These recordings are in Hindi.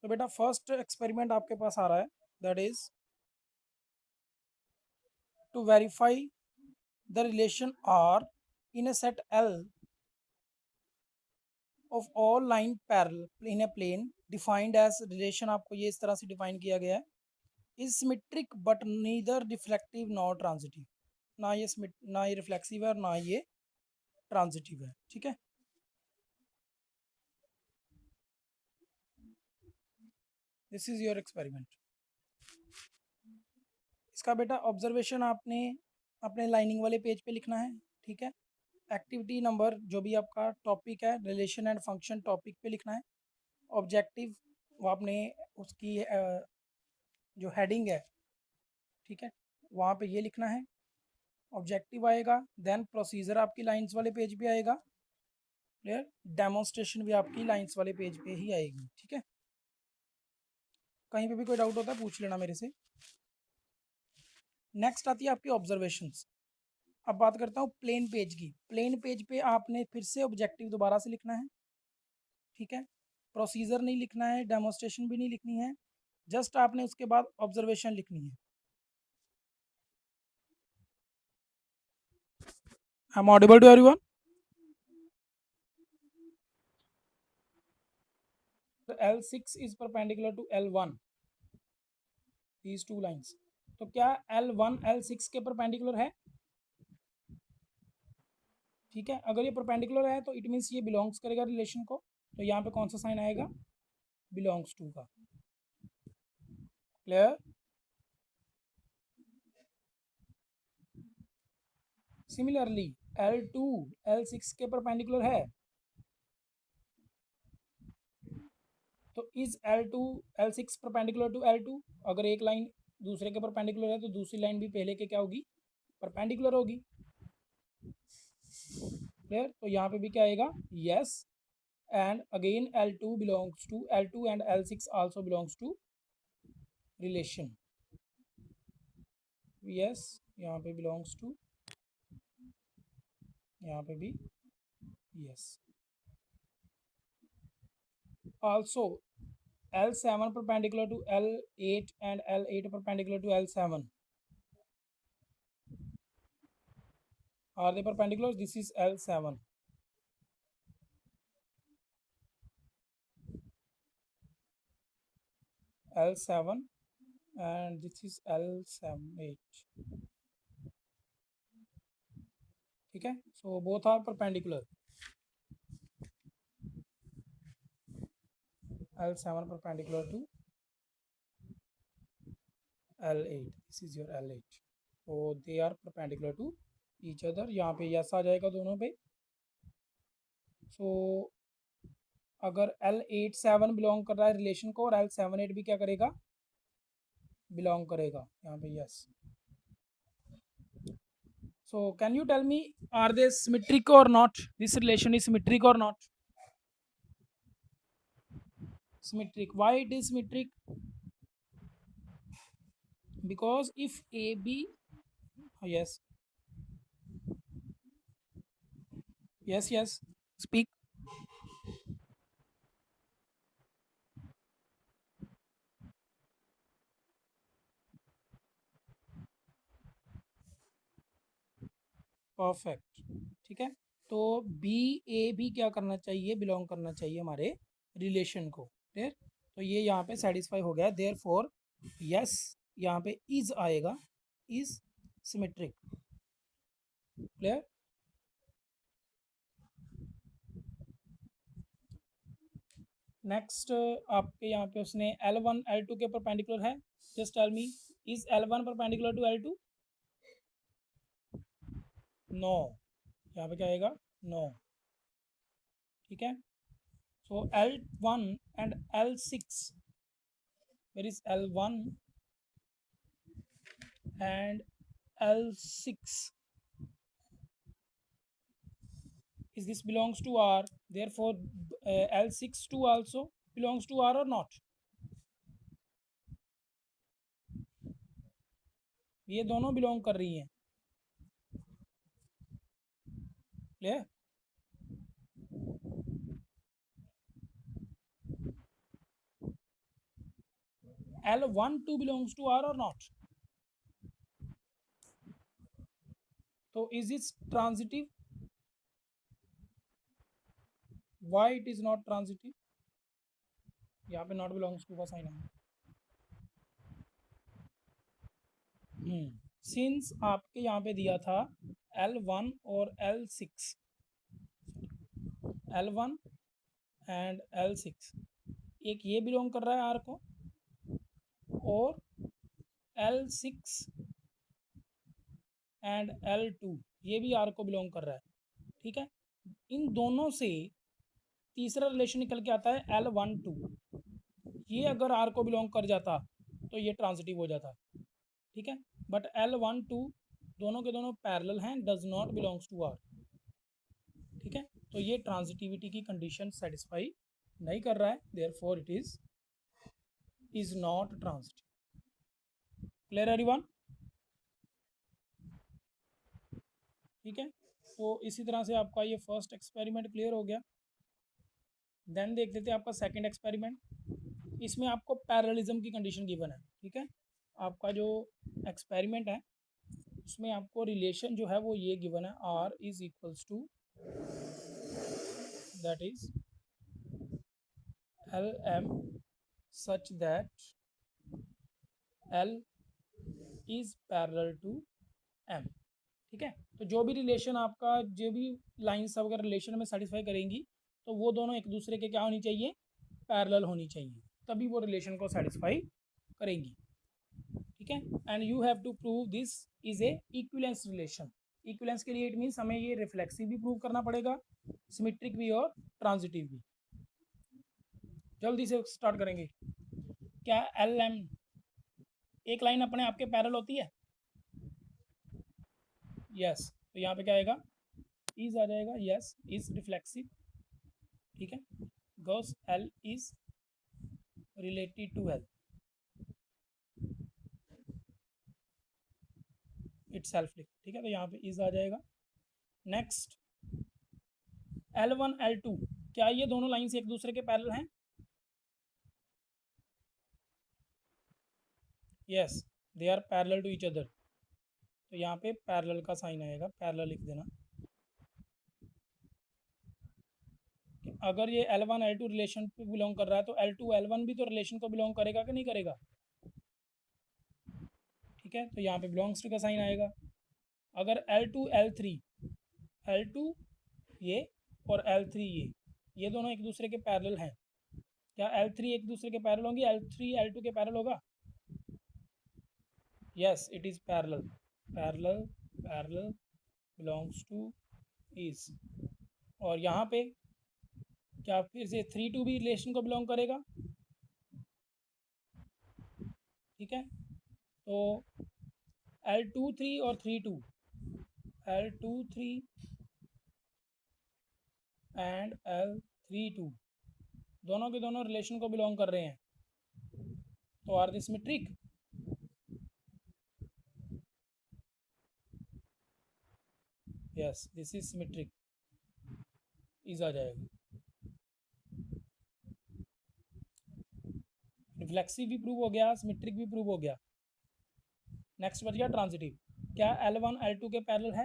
तो बेटा फर्स्ट एक्सपेरिमेंट आपके पास आ रहा है, that is to verify the relation are in a set L of all line parallel in a plane defined as relation, आपको ये इस तरह से डिफाइन किया गया है, is symmetric but neither reflective nor transitive, ना ये रिफ्लेक्सिव है और ना ये ट्रांजिटिव है। ठीक है, दिस इज योर एक्सपेरिमेंट। इसका बेटा ऑब्जर्वेशन आपने अपने लाइनिंग वाले पेज पे लिखना है। ठीक है, एक्टिविटी नंबर जो भी आपका टॉपिक है रिलेशन एंड फंक्शन टॉपिक पे लिखना है। ऑब्जेक्टिव वो आपने उसकी जो हेडिंग है, ठीक है, वहाँ पे ये लिखना है, ऑब्जेक्टिव आएगा। देन प्रोसीजर आपकी लाइंस वाले पेज पे आएगा, क्लियर। डेमोन्स्ट्रेशन भी आपकी लाइंस वाले पेज पे ही आएगी। ठीक है, कहीं पे भी कोई डाउट होता है पूछ लेना मेरे से। नेक्स्ट आती है आपकी ऑब्जर्वेशंस। अब बात करता हूँ प्लेन पेज की। प्लेन पेज पे आपने फिर से ऑब्जेक्टिव दोबारा से लिखना है। ठीक है, प्रोसीजर नहीं लिखना है, डेमोन्स्ट्रेशन भी नहीं लिखनी है, जस्ट आपने उसके बाद ऑब्जर्वेशन लिखनी है। I am audible to everyone? L6 is perpendicular to L1, these two lines। तो क्या L1 L6 के परपेंडिकुलर है? ठीक है, अगर ये परपेंडिकुलर है तो इट मीन्स ये बिलोंग्स करेगा रिलेशन को। तो यहाँ पे कौन सा साइन आएगा? बिलोंग्स टू का। क्लियर? सिमिलरली L2 L6 के परपेंडिकुलर है, तो is L2 L6 perpendicular to L2? अगर एक लाइन दूसरे के परपेंडिकुलर है तो दूसरी लाइन भी पहले के क्या होगी? परपेंडिकुलर होगी। क्लियर? तो यहाँ पे भी क्या आएगा? Yes. And again L2 belongs to L2 and L6 also belongs to relation। Yes, यहाँ पे belongs to, यहाँ पे भी yes. also L7 perpendicular to L8 and L8 perpendicular to L7, are they perpendicular? This is L7, L7 and this is L7 8। ठीक है, so both are perpendicular, L7 perpendicular to L8, this is your L8, so they are perpendicular to each other। यहाँ पे यस आ जाएगा दोनों पे। so अगर L8 7 बिलोंग कर रहा है रिलेशन को और L7 8 भी क्या करेगा? बिलोंग करेगा। यहाँ पे yes. so can you tell me, are they symmetric or not? This relation is symmetric or not? Symmetric. Why it is symmetric? Because if AB, yes, yes, speak। Perfect. ठीक है, तो बी ए भी क्या करना चाहिए? बिलोंग करना चाहिए हमारे रिलेशन को। क्लियर? तो ये यहाँ पे सेटिस्फाई हो गया, देयर फोर यस यहाँ पे इज आएगा, इज सिमेट्रिक। क्लियर? नेक्स्ट आपके यहाँ पे उसने L1 L2 के परपेंडिकुलर है, just tell me, is L1 perpendicular to L2? No. यहाँ पे क्या आएगा? नो। ठीक है, so L1 and L6, where is L1 and L6, is this belongs to R, therefore L6 2 also belongs to R or not? ये दोनों बिलोंग कर रही हैं। Clear? L12 belongs to R or not? So is it transitive? Why it is not transitive? यहाँ पे नॉट बिलोंग्स टू का साइन है। सिंस आपके यहाँ पे दिया था L1 और L6, L1 एंड L6, एक ये बिलोंग कर रहा है R को और L6 एंड L2 ये भी R को बिलोंग कर रहा है, ठीक है। इन दोनों से तीसरा रिलेशन निकल के आता है L12, ये अगर R को बिलोंग कर जाता तो ये ट्रांजिटिव हो जाता, ठीक है। बट L12 दोनों के दोनों पैरेलल हैं, does not belongs to R, ठीक है। तो ये ट्रांजिटिविटी की कंडीशन सेटिस्फाई नहीं कर रहा है, therefore it is not transitive. Clear everyone? ठीक है, तो इसी तरह से आपका ये फर्स्ट एक्सपेरिमेंट क्लियर हो गया। देन देख लेते हैं आपका सेकंड एक्सपेरिमेंट। इसमें आपको पैरेललिज्म की कंडीशन गिवन है, ठीक है। आपका जो एक्सपेरिमेंट है उसमें आपको रिलेशन जो है वो ये गिवन है, R is equals to that is LM such that L is parallel to M, ठीक है। तो जो भी रिलेशन आपका, जो भी लाइंस अगर रिलेशन में सेटिस्फाई करेंगी तो वो दोनों एक दूसरे के क्या होनी चाहिए, पैरेलल होनी चाहिए, तभी वो रिलेशन को सेटिस्फाई करेंगी, ठीक है। And you have to prove this is a equivalence relation. Equivalence के लिए इट मीन्स हमें ये रिफ्लेक्सिव भी प्रूव करना पड़ेगा, सिमेट्रिक भी और ट्रांजिटिव भी। जल्दी से स्टार्ट करेंगे। क्या LM एक लाइन अपने आप के पैरेलल होती है? यस, तो यहाँ पे क्या आएगा, इज आ जाएगा। यस, इज रिफ्लेक्सिव, ठीक है, because L is related to L itself, ठीक है। तो यहाँ पे इज आ जाएगा। नेक्स्ट L1 L2, क्या ये दोनों लाइंस एक दूसरे के पैरेलल हैं? Yes, they are parallel to each other, तो यहाँ पे पैरेलल का साइन आएगा, पैरेलल लिख देना। अगर ये L1 L2 रिलेशन पे बिलोंग कर रहा है तो L2 L1 भी तो रिलेशन को बिलोंग करेगा कि नहीं करेगा, ठीक है। तो यहाँ पे बिलोंग्स टू का साइन आएगा। अगर L2 L3, L2 ये और L3 ये दोनों एक दूसरे के पैरेलल हैं, क्या L3 एक दूसरे के पैरेलल होंगे, L3 L2 के पैरेलल होगा? Yes, it is parallel, parallel parallel belongs two is. और यहाँ पे क्या फिर से 3 2 भी रिलेशन को बिलोंग करेगा, ठीक है। तो L2 3 और 3 2, L2 3 एंड L3 2 दोनों के दोनों रिलेशन को बिलोंग कर रहे हैं, तो are this symmetric? Yes, this is symmetric, is आ जाएगा। रिफ्लेक्सिव भी प्रूव हो गया, सिमेट्रिक भी प्रूव हो गया। नेक्स्ट बच गया ट्रांजिटिव। क्या L1 L2 के पैरेलल है?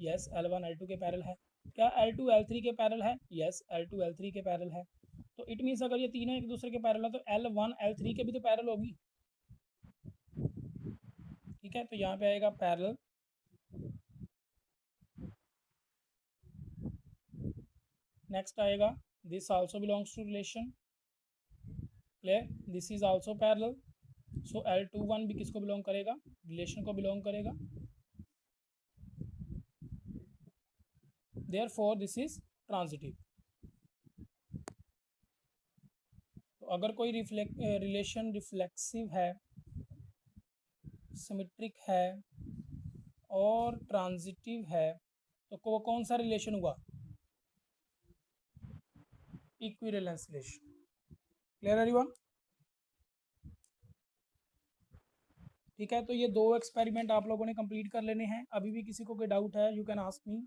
यस, L1 L2 के पैरेलल है। क्या L2 L3 के पैरेलल है? यस, L2 L3 के पैरेलल है। तो इट मीन्स अगर ये तीनों एक दूसरे के पैरेलल है तो L1 L3 के भी तो पैरेलल होगी, ठीक है। तो यहाँ पे आएगा पैरेलल। नेक्स्ट आएगा this also belongs to relation, clear, this is also parallel, so L21 भी किसको बिलोंग करेगा, रिलेशन को बिलोंग करेगा, देयरफॉर दिस इज ट्रांजिटिव। तो अगर कोई रिलेशन रिफ्लेक्सिव है, सिमेट्रिक है और ट्रांजिटिव है तो वो कौन सा रिलेशन हुआ, इक्विवेलेंस रिलेशन। Clear everyone? ठीक है, तो ये 2 एक्सपेरिमेंट आप लोगों ने कंप्लीट कर लेने हैं। अभी भी किसी को कोई डाउट है, यू कैन आस्क मी।